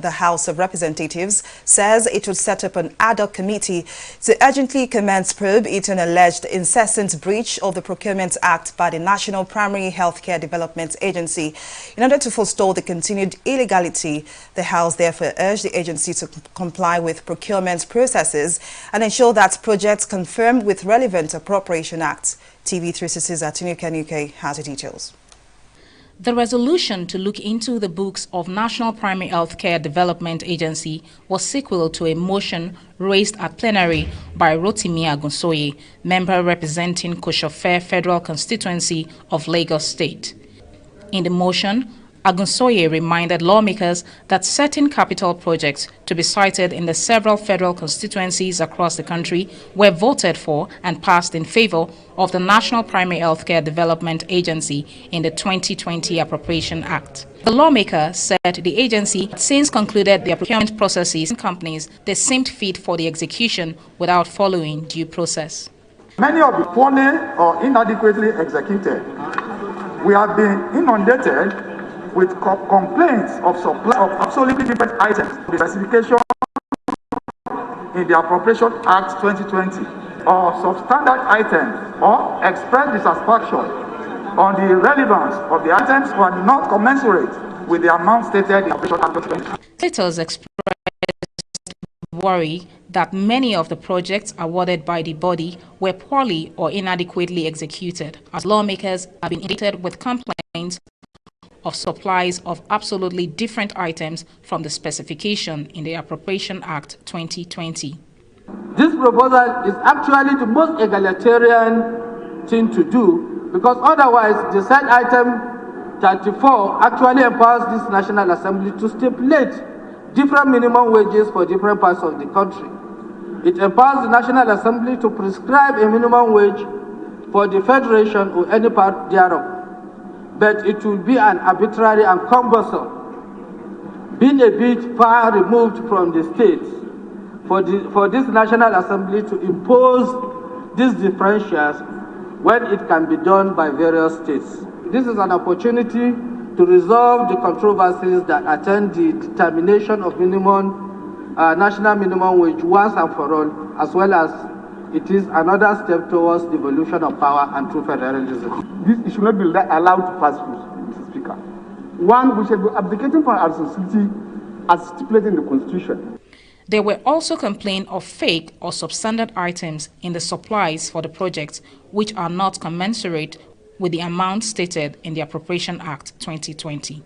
The House of Representatives says it would set up an ad hoc committee to urgently commence probe into an alleged incessant breach of the Procurement Act by the National Primary Healthcare Development Agency. In order to forestall the continued illegality, the House therefore urged the agency to comply with procurement processes and ensure that projects conform with relevant appropriation acts. TV360's Atinuka Nuke has the details. The resolution to look into the books of National Primary Healthcare Development Agency was sequel to a motion raised at plenary by Rotimi Agunsoye, member representing Koshofe Federal Constituency of Lagos State. In the motion, Agunsoye reminded lawmakers that certain capital projects to be cited in the several federal constituencies across the country were voted for and passed in favor of the National Primary Healthcare Development Agency in the 2020 Appropriation Act. The lawmaker said the agency had since concluded their procurement processes in companies they seemed fit for the execution without following due process. Many of the poorly or inadequately executed, we have been inundated with complaints of supply of absolutely different items, the specification in the Appropriation Act 2020, or substandard items, or express dissatisfaction on the relevance of the items were not commensurate with the amount stated in the Appropriation Act 2020. Senators expressed worry that many of the projects awarded by the body were poorly or inadequately executed, as lawmakers have been inundated with complaints of supplies of absolutely different items from the specification in the Appropriation Act 2020. This proposal is actually the most egalitarian thing to do, because otherwise the said item 34 actually empowers this National Assembly to stipulate different minimum wages for different parts of the country. It empowers the National Assembly to prescribe a minimum wage for the Federation or any part thereof. But it will be an arbitrary and cumbersome, being a bit far removed from the states, for this National Assembly to impose these differentials when it can be done by various states. This is an opportunity to resolve the controversies that attend the determination of national minimum wage once and for all, as well as it is another step towards the evolution of power and true federalism. This should not be allowed to pass through, Mr. Speaker. One, we should be abdicating from our responsibility as stipulated in the Constitution. There were also complaints of fake or substandard items in the supplies for the projects, which are not commensurate with the amount stated in the Appropriation Act 2020.